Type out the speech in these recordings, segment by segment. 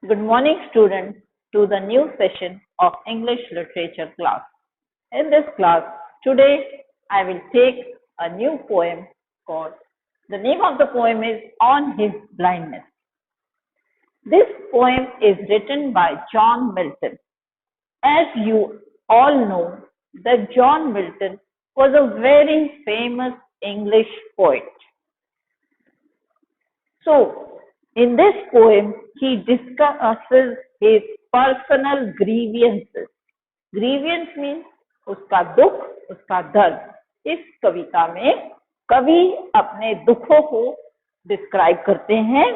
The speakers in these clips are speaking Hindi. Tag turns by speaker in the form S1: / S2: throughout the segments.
S1: Good morning, students, to the new session of English literature class. In this class, today I will take a new poem called, the name of the poem is On His Blindness. This poem is written by John Milton. As you all know, that John Milton was a very famous English poet. So, in this poem, he discusses his personal grievances. Grievance means उसका दुख, उसका दर्द। इस कविता में कवि अपने दुखों को डिस्क्राइब करते हैं।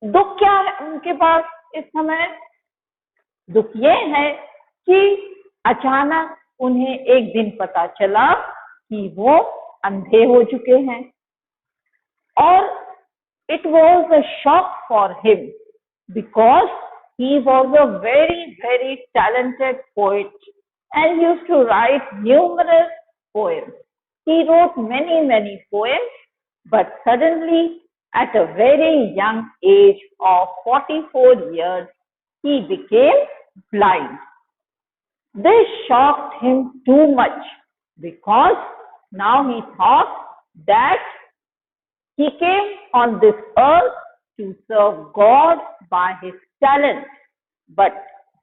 S1: दुख क्या है उनके पास इस समय? दुख ये है कि अचानक उन्हें एक दिन पता चला कि वो अंधे हो चुके हैं और it was a shock for him because he was a very talented poet and used to write numerous poems. He wrote many poems, but suddenly at a very young age of 44 years, he became blind. This shocked him too much because now he thought that he came on this earth to serve God by his talent. But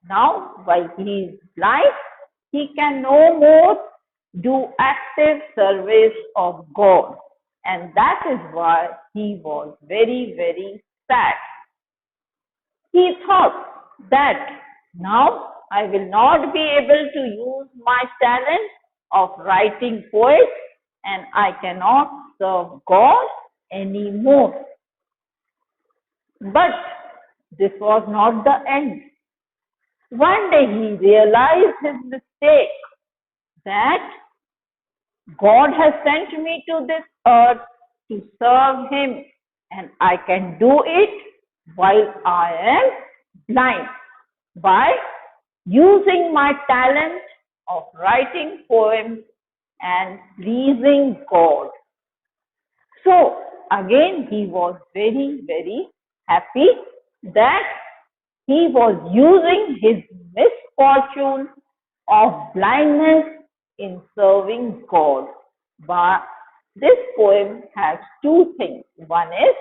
S1: now, while he is blind, he can no more do active service of God. And that is why he was very sad. He thought that now I will not be able to use my talent of writing poets and I cannot serve God anymore. But this was not the end. One day he realized his mistake, that God has sent me to this earth to serve him and I can do it while I am blind by using my talent of writing poems and pleasing God. So again he was very happy that he was using his misfortune of blindness in serving God. But this poem has two things. One is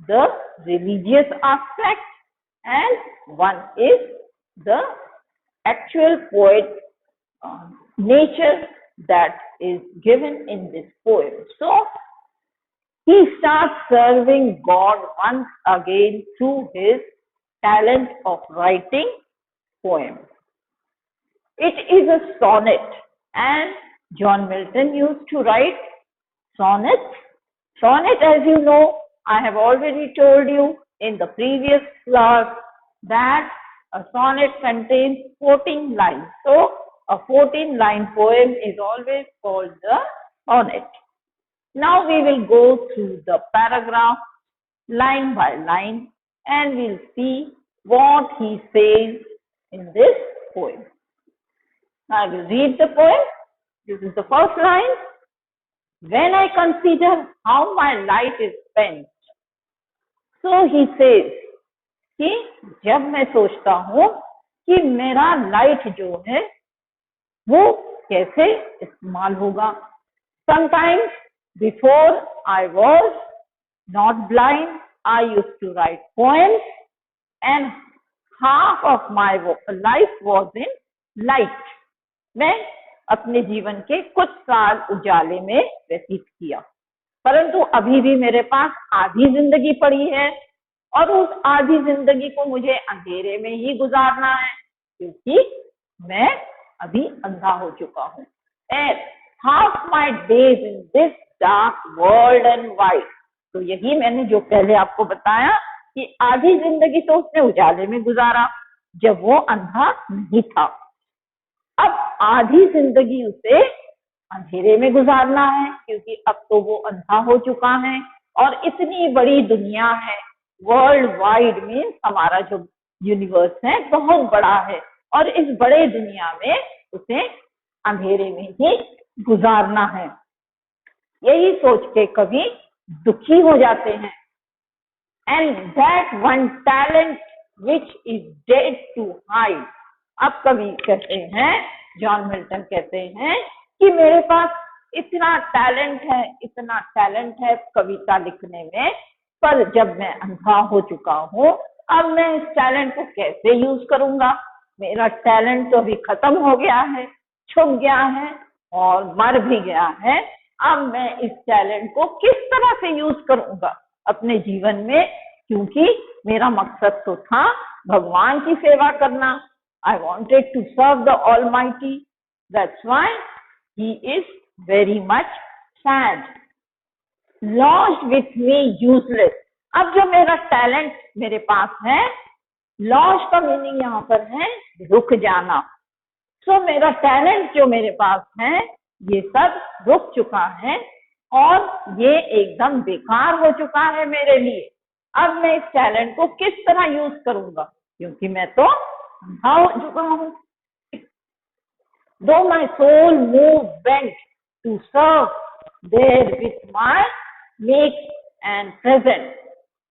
S1: the religious aspect and one is the actual poet nature that is given in this poem. So he starts serving God once again through his talent of writing poems. It is a sonnet, and John Milton used to write sonnets. Sonnet, as you know, I have already told you in the previous class that a sonnet contains 14 lines. So, a 14-line poem is always called the sonnet. Now we will go through the paragraph line by line and we'll see what he says in this poem. I will read the poem. This is the first line. When I consider how my life is spent, so he says कि जब मैं सोचता हूँ कि मेरा लाइट जो है वो कैसे इस्तेमाल होगा. Sometimes before I was not blind, I used to write poems and half of my life was in light. मैं अपने जीवन के कुछ साल उजाले में व्यतीत किया, परंतु अभी भी मेरे पास आधी जिंदगी पड़ी है और उस आधी जिंदगी को मुझे अंधेरे में ही गुजारना है क्योंकि मैं अभी अंधा हो चुका हूँ. And half my days in this dark world and white. तो यही मैंने जो पहले आपको बताया कि आधी जिंदगी तो उसने उजाले में गुजारा जब वो अंधा नहीं था. अब आधी जिंदगी उसे अंधेरे में गुजारना है क्योंकि अब तो वो अंधा हो चुका है और इतनी बड़ी दुनिया है. वर्ल्ड वाइड मीन्स हमारा जो यूनिवर्स है बहुत बड़ा है और इस बड़े दुनिया में उसे अंधेरे में ही गुजारना है. यही सोच के कभी दुखी हो जाते हैं. And that one talent which is dead to hide. अब कवि कहते हैं, जॉन मिल्टन कहते हैं कि मेरे पास इतना टैलेंट है कविता लिखने में, पर जब मैं अंधा हो चुका हूँ, अब मैं इस टैलेंट को कैसे यूज करूंगा? मेरा टैलेंट तो अभी खत्म हो गया है, छुप गया है और मर भी गया है। अब मैं इस टैलेंट को किस तरह से यूज करूंगा अपने जीवन में? क्योंकि मेरा मकसद तो था भगवान की सेवा करना। I wanted to serve the Almighty. That's why he is very much sad. Lost with me useless. अब जो मेरा टैलेंट मेरे पास है, लॉस्ट का मीनिंग यहाँ पर है रुक जाना। सो मेरा टैलेंट जो मेरे पास है, ये सब रुक चुका है और ये एकदम बेकार हो चुका है मेरे लिए। अब मैं इस टैलेंट को किस तरह यूज करूंगा? क्योंकि मैं तो अंधा हो चुका हूँ। Though my soul moved bent to serve there with my make and present.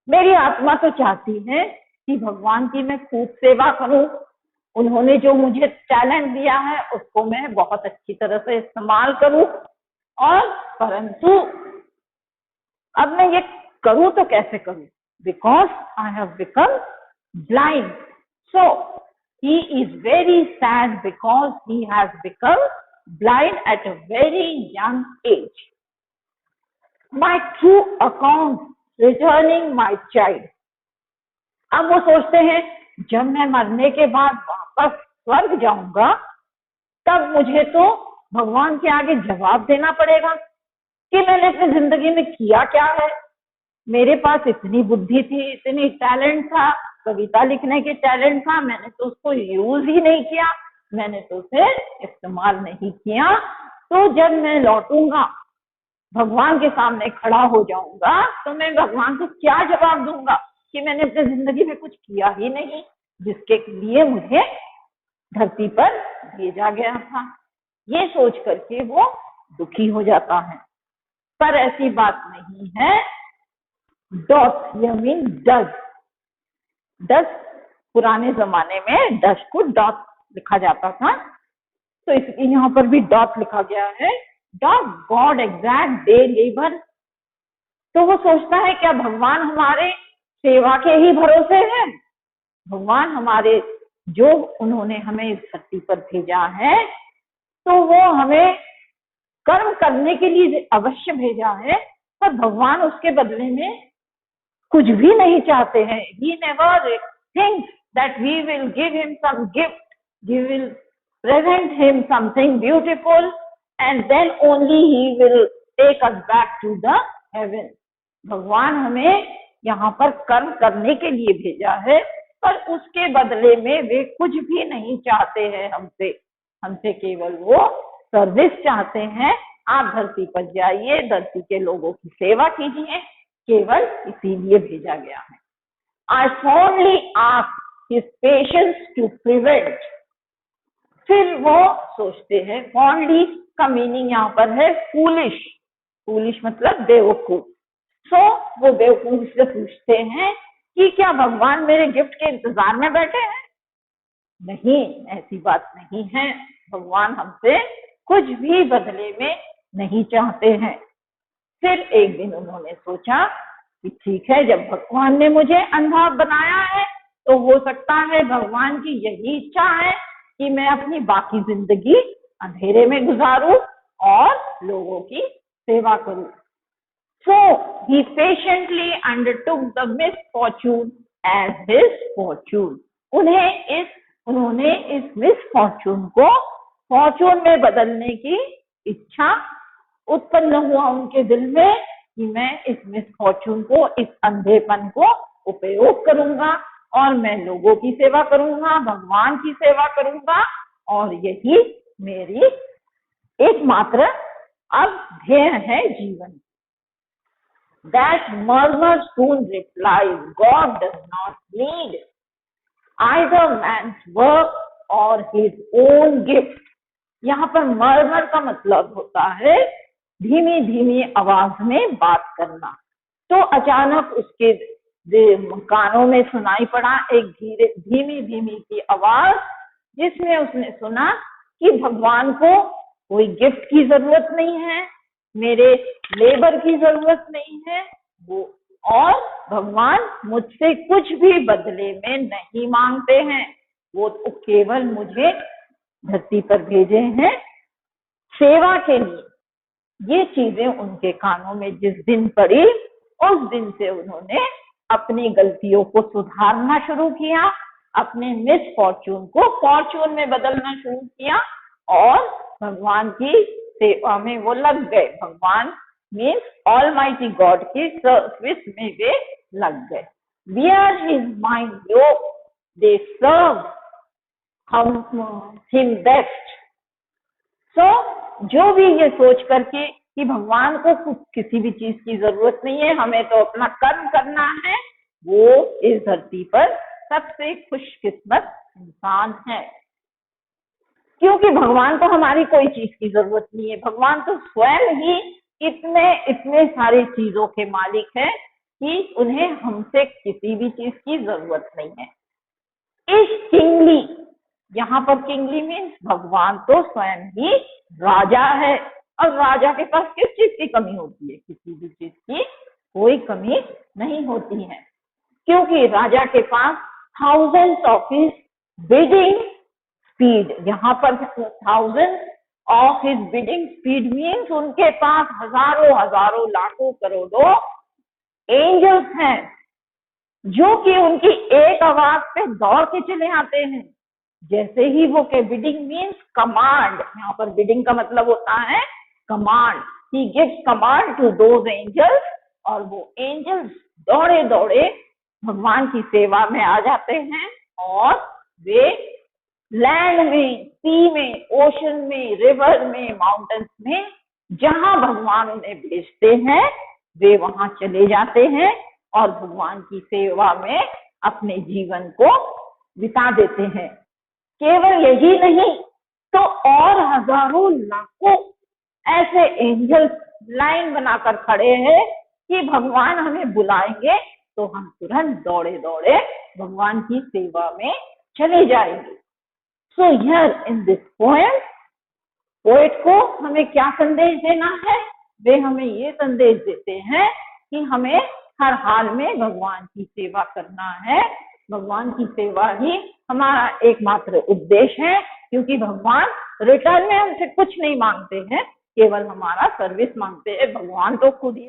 S1: मेरी आत्मा तो चाहती है कि भगवान की मैं खूब सेवा करूं। उन्होंने जो मुझे टैलेंट दिया है उसको मैं बहुत अच्छी तरह से इस्तेमाल करूं, और परंतु अब मैं ये करूं तो कैसे करूं? Because I have become blind. So he is very sad because he has become blind at a very young age. My true account returning my child. अब वो सोचते हैं जब मैं मरने के बाद वापस स्वर्ग जाऊंगा, तब मुझे तो भगवान के आगे जवाब देना पड़ेगा कि मैंने अपनी जिंदगी में किया क्या है। मेरे पास इतनी बुद्धि थी, इतनी टैलेंट था, कविता लिखने के टैलेंट था, मैंने तो उसको यूज ही नहीं किया, मैंने तो उसे इस्तेमाल नहीं किया। तो जब मैं लौटूंगा, भगवान के सामने खड़ा हो जाऊंगा, तो मैं भगवान को क्या जवाब दूंगा कि मैंने अपनी जिंदगी में कुछ किया ही नहीं जिसके लिए मुझे धरती पर भेजा गया था। ये सोच करके वो दुखी हो जाता है। पर ऐसी बात नहीं है। डॉट यह मीन डज। डज पुराने जमाने में डज को डॉट लिखा जाता था, तो इसलिए यहाँ पर भी डॉट लिखा गया है। Dot God exact day labour. तो वो सोचता है क्या भगवान हमारे सेवा के ही भरोसे हैं? भगवान हमारे, जो उन्होंने हमें इस धरती पर भेजा है, तो वो हमें कर्म करने के लिए अवश्य भेजा है, पर भगवान उसके बदले में कुछ भी नहीं चाहते हैं। He never thinks that we will give him some gift, we will present him something beautiful, and then only he will take us back to the heaven. भगवान हमें यहाँ पर कर्म करने के लिए भेजा है, पर उसके बदले में वे कुछ भी नहीं चाहते हैं हमसे केवल वो सर्विस चाहते हैं। आप धरती पर जाइए, धरती के लोगों की सेवा कीजिए, केवल इसीलिए भेजा गया है। I fondly ask his patience to prevent. फिर वो सोचते हैं, fondly का मीनिंग यहाँ पर है foolish. foolish मतलब बेवकूफ। सो वो बेवकूफ से पूछते हैं कि क्या भगवान मेरे गिफ्ट के इंतजार में बैठे हैं? नहीं, ऐसी बात नहीं है। भगवान हमसे कुछ भी बदले में नहीं चाहते हैं। फिर एक दिन उन्होंने सोचा कि ठीक है, जब भगवान ने मुझे अंधा बनाया है, तो हो सकता है भगवान की यही इच्छा है कि मैं अपनी बाकी जिंदगी अंधेरे में गुजारूं और लोगों की सेवा करूं। So he patiently undertook the misfortune as his fortune. उन्होंने इस मिसफॉर्चून को फॉर्चून में बदलने की इच्छा उत्पन्न हुआ उनके दिल में कि मैं इस मिसफॉर्चून को, इस अंधेपन को उपयोग करूंगा और मैं लोगों की सेवा करूंगा, भगवान की सेवा करूंगा, और यही मेरी एकमात्र अब ध्येय है जीवन। That murmur soon replies, God does not need either man's work or his own gift. यहाँ पर मर्मर का मतलब होता है धीमी धीमी आवाज में बात करना। तो अचानक उसके कानों में सुनाई पड़ा एक धीमी धीमी सी आवाज, जिसमें उसने सुना कि भगवान को कोई गिफ्ट की जरूरत नहीं है, मेरे लेबर की जरूरत नहीं है, वो और भगवान मुझसे कुछ भी बदले में नहीं मांगते हैं, वो तो केवल मुझे धरती पर भेजे हैं सेवा के लिए। ये चीजें उनके कानों में जिस दिन पड़ी, उस दिन से उन्होंने अपनी गलतियों को सुधारना शुरू किया, अपने मिस फॉर्चून को फॉर्चून में बदलना शुरू किया और भगवान की सेवा में वो लग गए। भगवान मीन्स ऑलमाइटी गॉड की सर्विस में वे लग गए। Where his mind yoke, they serve him best. So, जो भी ये सोच करके कि भगवान को किसी भी चीज की जरूरत नहीं है, हमें तो अपना कर्म करना है, वो इस धरती पर सबसे खुशकिस्मत इंसान है। क्योंकि भगवान को हमारी कोई चीज की जरूरत नहीं है, भगवान तो स्वयं ही इतने सारी चीजों के मालिक है कि उन्हें हमसे किसी भी चीज की जरूरत नहीं है। इस किंगली, यहाँ पर किंगली मीन्स भगवान तो स्वयं ही राजा है, और राजा के पास किस चीज की कमी होती है? किसी भी चीज की कोई कमी नहीं होती है, क्योंकि राजा के पास thousands of his bidding speed, यहाँ पर thousands of his bidding speed means उनके पास हजारों हजारों लाखों करोड़ों एंजल्स हैं, जो कि उनकी एक आवाज पे दौड़ के चले आते हैं। जैसे ही वो के बिडिंग मीन्स कमांड, यहाँ पर बिडिंग का मतलब होता है command, he gives command to those angels, और वो एंजल्स दौड़े दौड़े भगवान की सेवा में आ जाते हैं, और वे लैंड में, सी में, ओशन में, रिवर में, माउंटेन्स में, जहां भगवान उन्हें भेजते हैं वे वहां चले जाते हैं और भगवान की सेवा में अपने जीवन को बिता देते हैं। केवल यही नहीं तो और हजारों लाखों ऐसे एंजल्स लाइन बनाकर खड़े हैं कि भगवान हमें बुलाएंगे तो हम तुरंत दौड़े दौड़े भगवान की सेवा में चले जाएंगे। So here in this poem, poet को हमें क्या संदेश देना है? वे हमें ये संदेश देते हैं कि हमें हर हाल में भगवान की सेवा करना है। भगवान की सेवा ही हमारा एकमात्र उद्देश्य है, क्योंकि भगवान रिटर्न में हमसे कुछ नहीं मांगते हैं, केवल हमारा सर्विस मांगते हैं। भगवान तो खुद ही